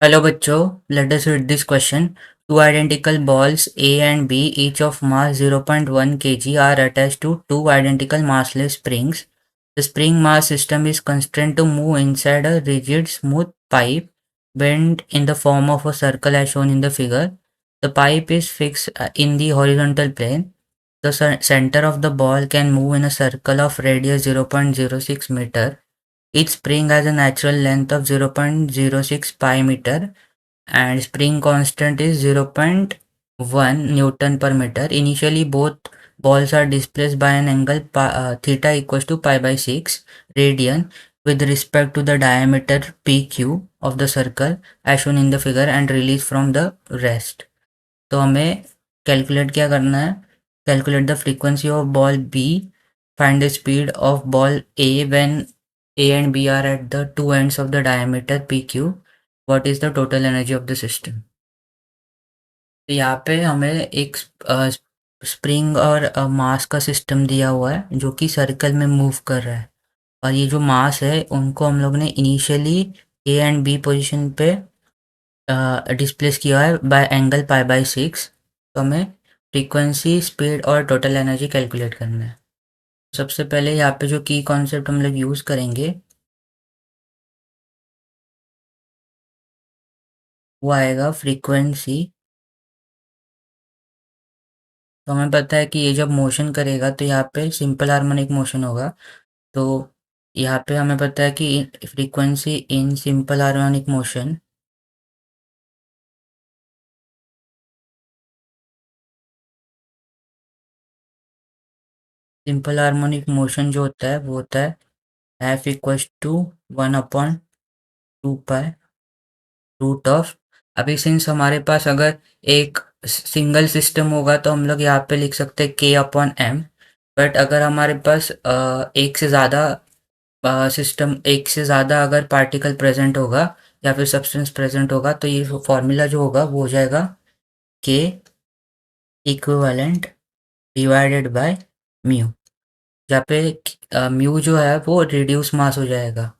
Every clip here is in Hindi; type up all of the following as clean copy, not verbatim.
Hello बच्चों, let us read this question. Two identical balls A and B, each of mass 0.1 kg, are attached to two identical massless springs. The spring mass system is constrained to move inside a rigid, smooth pipe bent in the form of a circle as shown in the figure. The pipe is fixed in the horizontal plane. The center of the ball can move in a circle of radius 0.06 meter. Each spring has a natural length of 0.06 pi meter and spring constant is 0.1 Newton per meter. Initially, both balls are displaced by an angle theta equals to pi by 6 radian with respect to the diameter PQ of the circle as shown in the figure and released from the rest. तो हमें कैलकुलेट क्या करना है? Calculate the frequency of ball B, find the speed of ball A when A and B are at the two ends of the diameter PQ. What is the total energy of the system? तो यहाँ पे हमें एक स्प्रिंग और मास का सिस्टम दिया हुआ है जो कि सर्कल में मूव कर रहा है और ये जो मास है उनको हम लोग ने initially A and B position पे डिस्प्लेस किया है बाय एंगल पाई बाय 6। तो हमें फ्रीक्वेंसी स्पीड और टोटल एनर्जी कैलकुलेट करना है। सबसे पहले यहाँ पे जो की कॉन्सेप्ट हम लोग यूज़ करेंगे वो आएगा फ्रीक्वेंसी। तो हमें पता है कि ये जब मोशन करेगा तो यहाँ पे सिंपल हार्मोनिक मोशन होगा। तो यहाँ पे हमें पता है कि frequency in simple harmonic motion जो होता है वो होता है F equals to 1/2 pi root of. अभी सिंस हमारे पास अगर एक सिंगल सिस्टम होगा तो हम लोग यहाँ पे लिख सकते हैं K/M। बट अगर हमारे पास एक से ज़्यादा अगर पार्टिकल प्रेजेंट होगा या फिर सब्सटेंस प्रेजेंट होगा तो ये फॉर्मूला जो होगा वो हो जाएगा K equivalent divided by mu. जहाँ पे म्यू जो है वो रिड्यूस मास हो जाएगा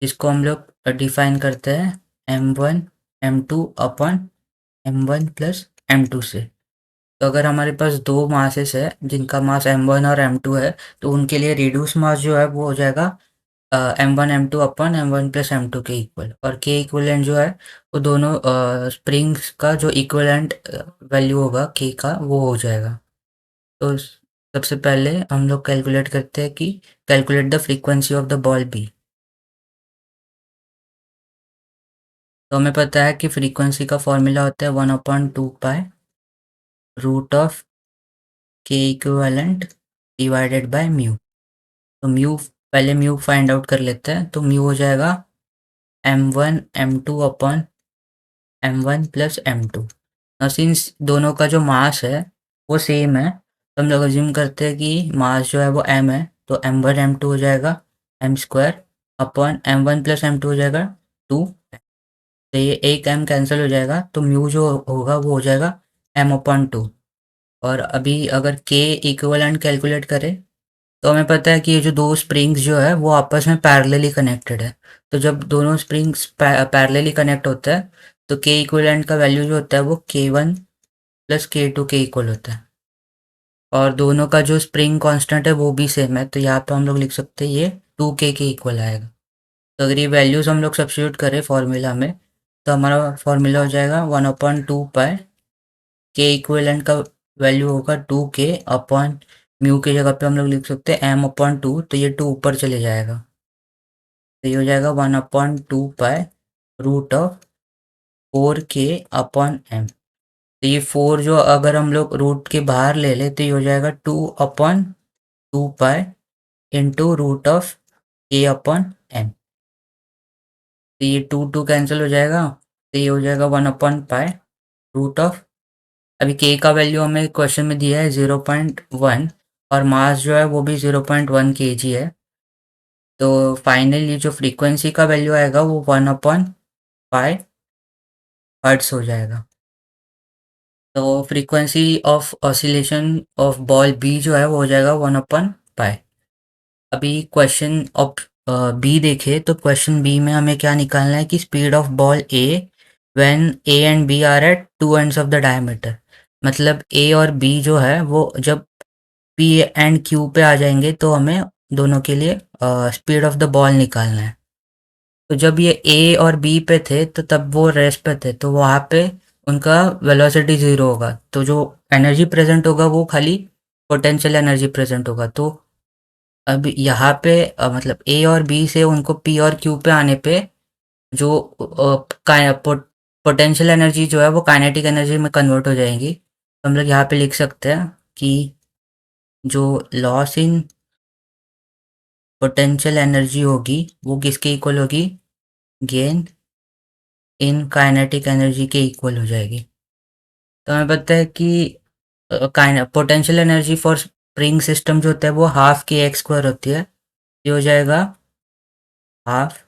जिसको हम लोग डिफाइन करते हैं M1 M2 upon M1 plus M2 से। तो अगर हमारे पास दो मासेस है जिनका मास M1 और M2 है तो उनके लिए रिड्यूस मास जो है वो हो जाएगा M1 M2 upon M1 plus M2 के इक्वल। और के इक्वलेंट जो है वो दोनों स्प्रिंग्स का जो इक्वलेंट वैल्यू होगा के का वो हो जाएगा। तो सबसे पहले हम लोग कैलकुलेट करते हैं कि calculate the frequency of the ball B. तो हमें पता है कि फ्रीक्वेंसी का फॉर्मूला होता है 1/2 पाई रूट ऑफ के इक्विवेलेंट डिवाइडेड बाय म्यू। तो म्यू पहले म्यू फाइंड आउट कर लेते हैं। तो म्यू हो जाएगा M1 M2 upon M1 plus M2। और सिंस दोनों का जो मास है वो सेम है तो हम लोग अज्यूम करते हैं कि मास जो है वो M है। तो M1 M2 हो जाएगा M square upon M1 plus M2 हो जाएगा 2। तो ये एक M कैंसिल हो जाएगा तो म्यू जो होगा वो हो जाएगा M/2। और अभी अगर K इक्विवेलेंट कैलकुलेट करें तो हमें पता है कि ये जो दो स्प्रिंग्स जो है वो आपस में पैरेलली कनेक्टेड है। तो जब दोनों स्प्रिंग्स पैरेलली कनेक्ट होता है तो K इक्विवेलेंट का वैल्यू जो होता है वो K1 प्लस K2 के इक्वल होता है। और दोनों का जो स्प्रिंग कांस्टेंट है वो भी सेम है तो यहाँ पे हम लोग लिख सकते हैं ये 2K के इक्वल आएगा। तो अगर ये वैल्यूज़ हम लोग सब्स्टिट्यूट करें फॉर्मूला में तो हमारा फॉर्मूला हो जाएगा 1/2 पाई। के इक्विवेलेंट का वैल्यू होगा 2K अपॉन म्यू की जगह पे हम लोग लिख सकते हैं M/2। तो ये 2 ऊपर चले जाएगा तो ये हो जाएगा 1/2 pi root of 4K upon M। तो ये 4 जो अगर हम लोग रूट के बाहर ले ले तो ये हो जाएगा 2/2 pi into root of K/M। तो ये 2 कैंसिल हो जाएगा तो ये हो जाएगा 1/पाई रूट ऑफ। अभी के का वैल्यू हमें क्वेश्चन में दिया है 0.1 और मास जो है वो भी 0.1 kg है। तो फाइनली जो फ्रीक्वेंसी का वैल्यू आएगा वो 1/पाई हर्ट्स हो जाएगा। तो frequency of oscillation of ball B जो है वो हो जाएगा 1/पाई। अभी क्वेश्चन ऑफ बी देखे तो क्वेश्चन बी में हमें क्या निकालना है कि speed of ball A when A and B are at two ends of the diameter. मतलब ए और बी जो है वो जब पी एंड क्यू पे आ जाएंगे तो हमें दोनों के लिए स्पीड ऑफ द बॉल निकालना है। तो जब ये ए और बी पे थे तो तब वो रेस्ट पे थे, तो वहाँ पे उनका वेलोसिटी ज़ीरो होगा, तो जो एनर्जी प्रेजेंट होगा वो खाली पोटेंशियल एनर्जी प्रेजेंट होगा। तो अब यहाँ पे मतलब ए और बी से उनको पी और क्यू पे आने पे जो पोटेंशियल एनर्जी जो है वो काइनेटिक एनर्जी में कन्वर्ट हो जाएगी। तो हम लोग यहाँ पे लिख सकते हैं कि जो लॉस इन पोटेंशियल एनर्जी होगी वो किसके इक्वल होगी, गेन इन काइनेटिक एनर्जी के इक्वल हो जाएगी। तो हमें पता है कि potential energy for spring system जो होता है वो हाफ के एक्स स्क्वायर होती है। ये हो जाएगा half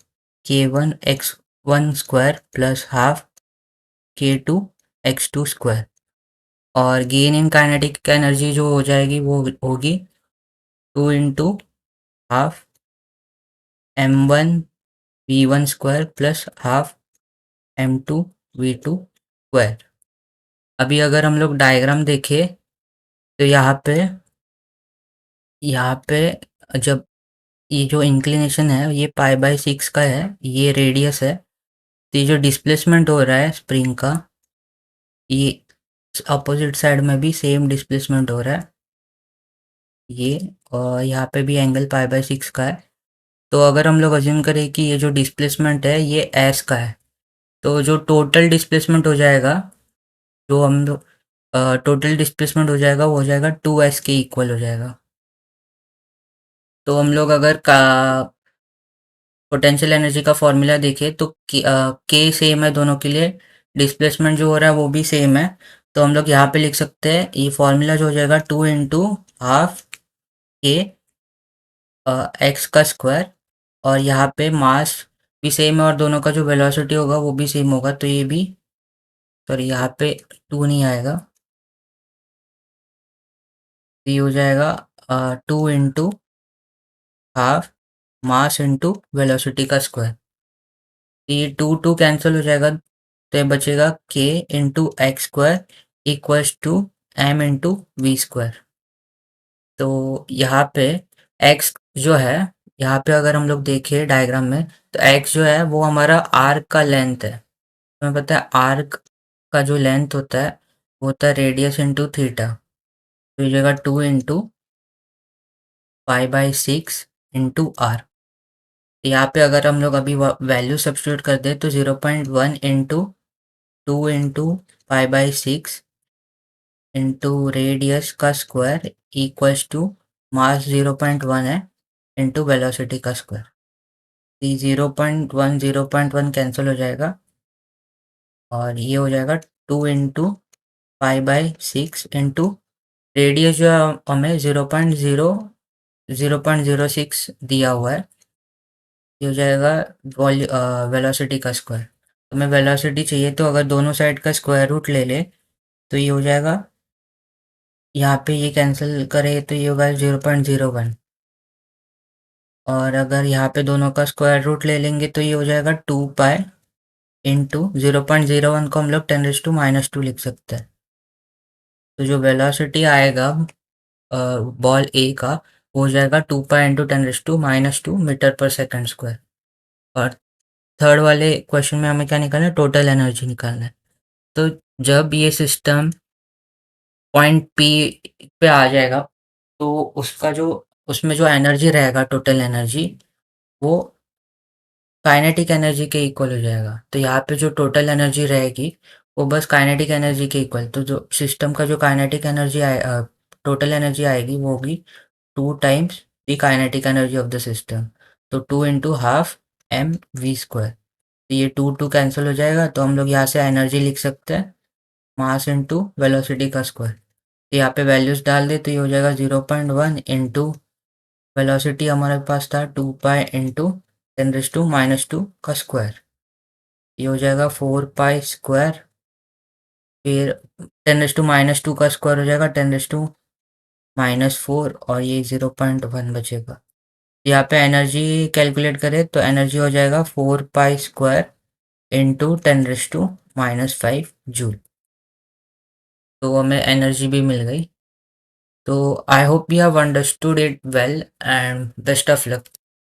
K one X one square plus half K two X two square. और गेन इन काइनेटिक एनर्जी जो हो जाएगी वो होगी two into half M one V one square plus half M two V two square. अभी अगर हम लोग डायग्राम देखें तो यहाँ पे जब ये जो इंक्लिनेशन है ये पाई बाय सिक्स का है, ये रेडियस है। तो ये जो डिस्प्लेसमेंट हो रहा है स्प्रिंग का, ये अपोजिट साइड में भी सेम डिस्प्लेसमेंट हो रहा है ये, और यहाँ पे भी एंगल पाई बाय सिक्स का है। तो अगर हम लोग अज्यूम करें कि ये जो डिस्प्लेसमेंट है ये एस का है, तो जो टोटल डिस्प्लेसमेंट हो जाएगा, जो हम लोग टोटल डिस्प्लेसमेंट हो जाएगा वो हो जाएगा टू एस के इक्वल हो जाएगा। तो हम लोग अगर का पोटेंशियल एनर्जी का फॉर्मूला देखें तो के सेम है दोनों के लिए, डिस्प्लेसमेंट जो हो रहा है वो भी सेम है। तो हम लोग यहाँ पे लिख सकते हैं ये फॉर्मूला जो हो जाएगा टू इंटू हाफ के एक्स का स्क्वायर, और यहाँ पे मास भी सेम है और दोनों का जो वेलोसिटी होगा वो भी सेम होगा। तो ये भी, सॉरी यहाँ पे टू नहीं आएगा, तो ये हो जाएगा two into half mass into velocity का स्क्वायर। ये टू टू कैंसिल हो जाएगा, तो ये बचेगा K into X square equals to M into V square. तो यहाँ पे एक्स जो है, यहाँ पे अगर हम लोग देखें डायग्राम में तो एक्स जो है वो हमारा आर्क का लेंथ है। हमें पता है आर्क का जो लेंथ होता है वो होता है रेडियस इंटू थीटा। तो ये जगह two into pi by six into R. यहाँ पे अगर हम लोग अभी वैल्यू सब्स्टिट्यूट कर दें तो 0.1 into two into pi by six into radius का स्क्वायर इक्वल्स टू मास 0.1 है इंटू वेलोसिटी का स्क्वायर। ये 0.1 कैंसिल हो जाएगा और ये हो जाएगा two into pi by six into radius जो है हमें 0.06 दिया हुआ है, ये हो जाएगा वेलोसिटी का स्क्वायर। तो हमें वेलोसिटी चाहिए, तो अगर दोनों साइड का स्क्वायर रूट ले ले तो ये हो जाएगा, यहाँ पे ये कैंसिल करे तो ये होगा 0.01, और अगर यहाँ पे दोनों का स्क्वायर रूट ले लेंगे तो ये हो जाएगा टू पाई इंटू 0.01 को हम लोग 10⁻² लिख सकते हैं। तो जो वेलोसिटी आएगा बॉल ए का वो हो जाएगा टू पाई इंटू 10⁻² मीटर पर सेकंड स्क्वायर। और थर्ड वाले क्वेश्चन में हमें क्या निकालना है, टोटल एनर्जी निकालना है। तो जब ये सिस्टम पॉइंट पी पे आ जाएगा तो उसका जो उसमें जो एनर्जी रहेगा टोटल एनर्जी वो काइनेटिक एनर्जी के इक्वल हो जाएगा। तो यहाँ पे जो टोटल एनर्जी रहेगी वो बस काइनेटिक एनर्जी के इक्वल, तो जो सिस्टम का जो काइनेटिक एनर्जी टोटल एनर्जी आएगी वो होगी two times the kinetic energy of the system. तो two into half M V square. तो ये टू टू कैंसिल हो जाएगा, तो हम लोग यहाँ से एनर्जी लिख सकते हैं मास इंटू वेलोसिटी का स्क्वायर। तो यहाँ पे वैल्यूज डाल दे तो ये हो जाएगा 0.1 इंटू वेलोसिटी हमारे पास था टू पाई इंटू 10⁻² का स्क्वायर। ये हो जाएगा 4 पाई स्क्वायर, फिर 10⁻² का स्क्वायर हो जाएगा 10⁻⁻4, और ये 0.1 बचेगा। यहाँ पे एनर्जी कैलकुलेट करें तो एनर्जी हो जाएगा 4 पाई स्क्वायर इंटू 10⁻⁻5 जूल। तो हमें एनर्जी भी मिल गई। तो I hope you have understood it well and best of luck.